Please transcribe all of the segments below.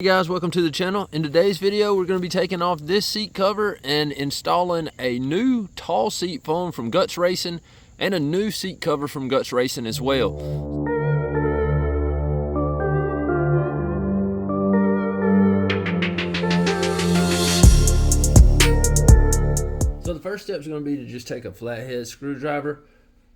Hey guys, welcome to the channel. In today's video, we're going to be taking off this seat cover and installing a new tall seat foam from Guts Racing and a new seat cover from Guts Racing as well. So the first step is going to be to just take a flathead screwdriver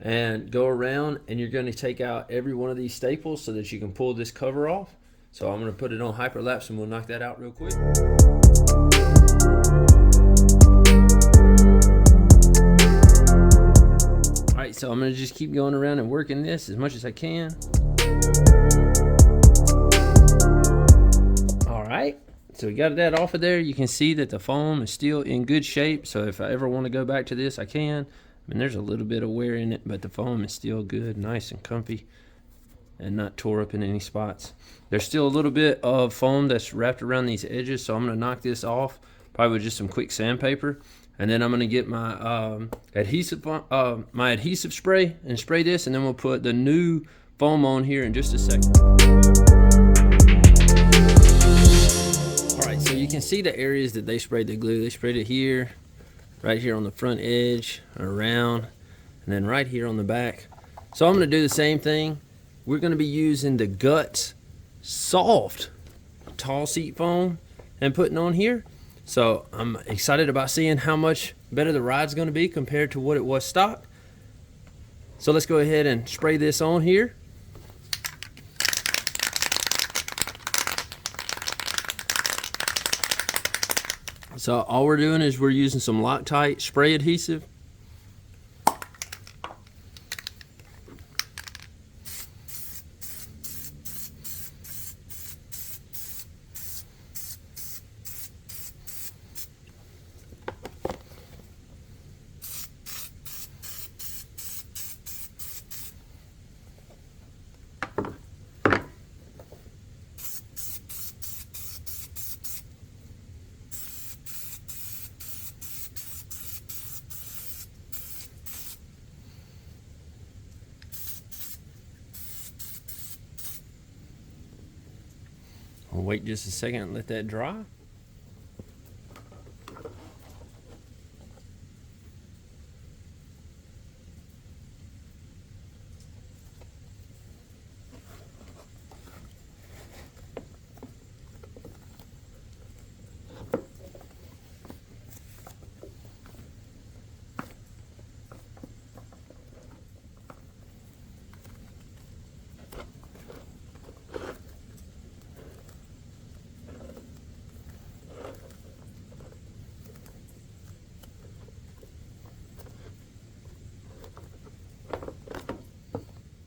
and go around, and you're going to take out every one of these staples so that you can pull this cover off. So I'm going to put it on hyperlapse and we'll knock that out real quick. Alright, so I'm going to just keep going around and working this as much as I can. Alright, so we got that off of there. You can see that the foam is still in good shape. So if I ever want to go back to this, I can. I mean, there's a little bit of wear in it, but the foam is still good, nice and comfy, and not tore up in any spots. There's still a little bit of foam that's wrapped around these edges, so I'm going to knock this off, probably with just some quick sandpaper. And then I'm going to get my adhesive spray and spray this, and then we'll put the new foam on here in just a second. Alright, so you can see the areas that they sprayed the glue. They sprayed it here, right here on the front edge, around, and then right here on the back. So I'm going to do the same thing. We're going to be using the Guts soft tall seat foam and putting on here. So I'm excited about seeing how much better the ride's going to be compared to what it was stock. So let's go ahead and spray this on here. So all we're doing is we're using some Loctite spray adhesive. I'll wait just a second and let that dry.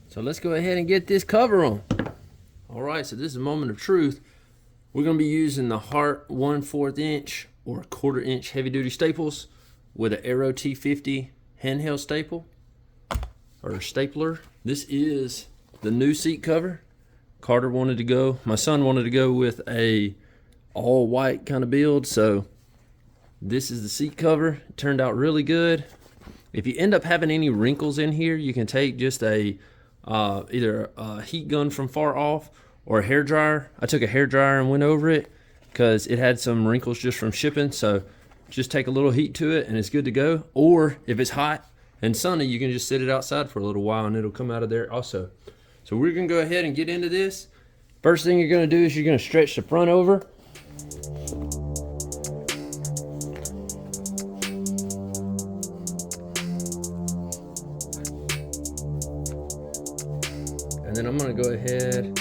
So let's go ahead and get this cover on. All right, so this is a moment of truth. We're gonna be using the Hart 1/4 inch or 1/4 inch heavy duty staples with an Aero T50 handheld staple or stapler. This is the new seat cover. Carter wanted to go, my son wanted to go with a all white kind of build. So this is the seat cover. It turned out really good. If you end up having any wrinkles in here, you can take just a either a heat gun from far off or a hair dryer. I took a hair dryer and went over it because it had some wrinkles just from shipping. So just take a little heat to it and it's good to go. Or if it's hot and sunny, you can just sit it outside for a little while and it'll come out of there also. So we're gonna go ahead and get into this. First thing you're gonna do is you're gonna stretch the front over. And then I'm gonna go ahead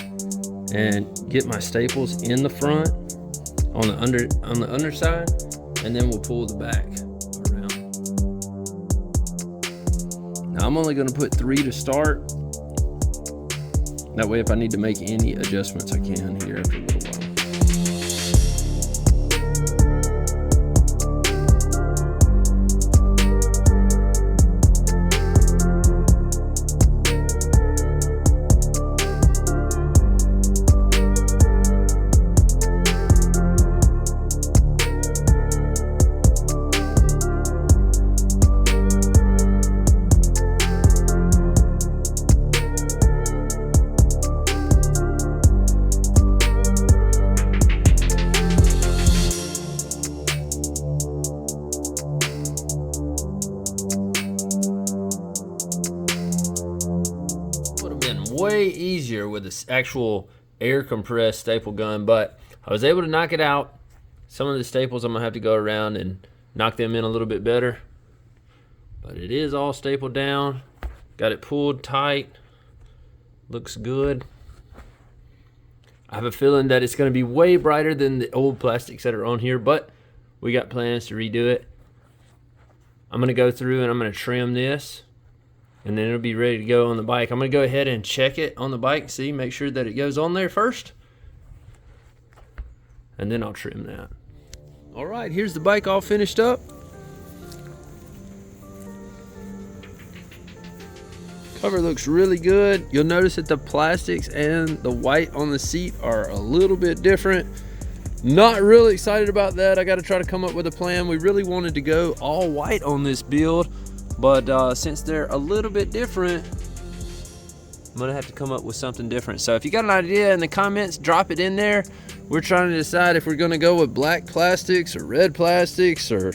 and get my staples in the front on the underside, and then we'll pull the back around. Now I'm only gonna put 3 to start. That way if I need to make any adjustments I can here after a little while. easier with this actual air compressed staple gun, but I was able to knock it out. Some of the staples I'm gonna have to go around and knock them in a little bit better, but it is all stapled down. Got it pulled tight, looks good. I have a feeling that it's gonna be way brighter than the old plastics that are on here, but we got plans to redo it. I'm gonna go through and I'm gonna trim this, and then it'll be ready to go on the bike. I'm gonna go ahead and check it on the bike, see, make sure that it goes on there first, and then I'll trim that. All right, here's the bike all finished up. Cover looks really good. You'll notice that the plastics and the white on the seat are a little bit different. Not really excited about that. I got to try to come up with a plan. We really wanted to go all white on this build, but since they're a little bit different, I'm gonna have to come up with something different. So if you got an idea in the comments, drop it in there. We're trying to decide if we're gonna go with black plastics or red plastics or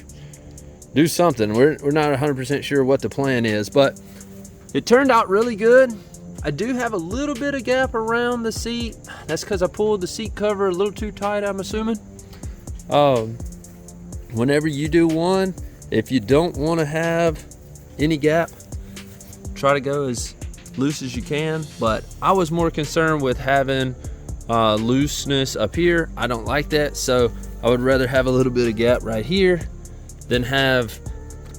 do something. We're not 100% sure what the plan is, but it turned out really good. I do have a little bit of gap around the seat. That's because I pulled the seat cover a little too tight, I'm assuming. Whenever you do one, if you don't want to have any gap, try to go as loose as you can. But I was more concerned with having looseness up here. I don't like that, so I would rather have a little bit of gap right here than have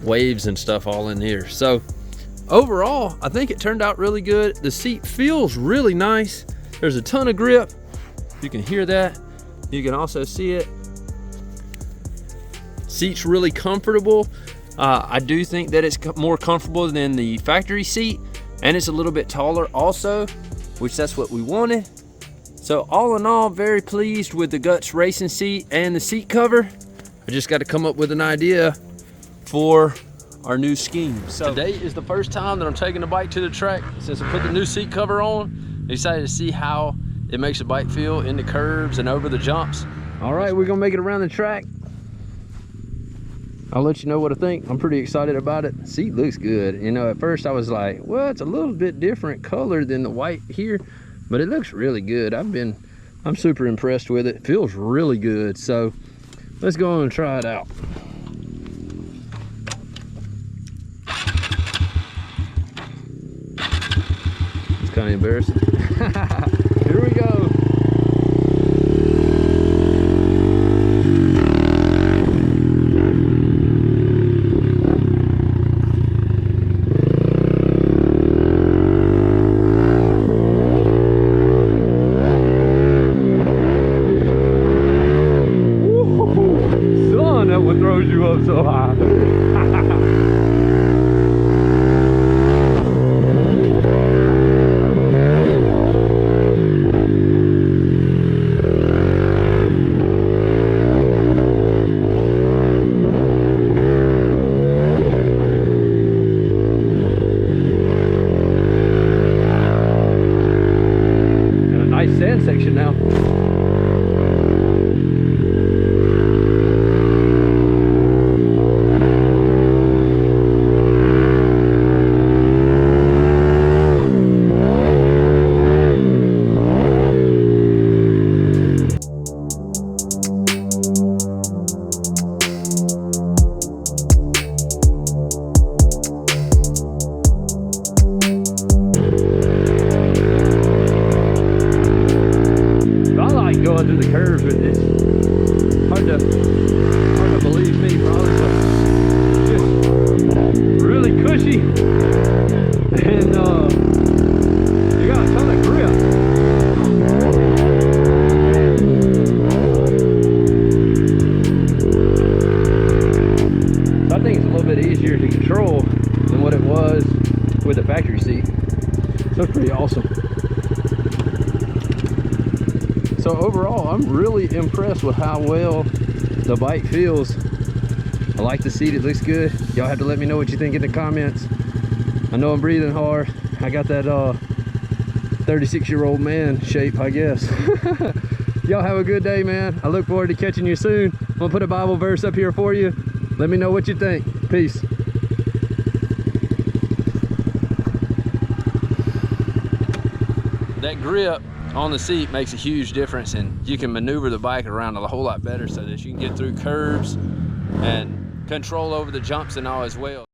waves and stuff all in here. So overall, I think it turned out really good. The seat feels really nice. There's a ton of grip. You can hear that. You can also see it. Seat's really comfortable. I do think that it's more comfortable than the factory seat, and it's a little bit taller also, which that's what we wanted. So all in all, very pleased with the Guts racing seat and the seat cover. I just got to come up with an idea for our new scheme. So today is the first time that I'm taking the bike to the track since I put the new seat cover on. I'm excited to see how it makes the bike feel in the curves and over the jumps. All right, we're gonna make it around the track. I'll let you know what I think. I'm pretty excited about it. The seat looks good. You know, at first I was like, well, it's a little bit different color than the white here, but it looks really good. I'm super impressed with it. It feels really good. So let's go on and try it out. It's kind of embarrassing. Here we go. Throws you up so high. Got a nice sand section now. Going through the curves with this. Hard to believe me, probably. So just really cushy, and you got a ton of grip. So I think it's a little bit easier to control than what it was with the factory seat. So it's pretty awesome. So overall, I'm really impressed with how well the bike feels. I like the seat, it looks good. Y'all have to let me know what you think in the comments. I know I'm breathing hard. I got that 36-year-old man shape, I guess. Y'all have a good day, man. I look forward to catching you soon. I'm gonna put a Bible verse up here for you. Let me know what you think. Peace. that grip on the seat makes a huge difference, and you can maneuver the bike around a whole lot better so that you can get through curves and control over the jumps and all as well.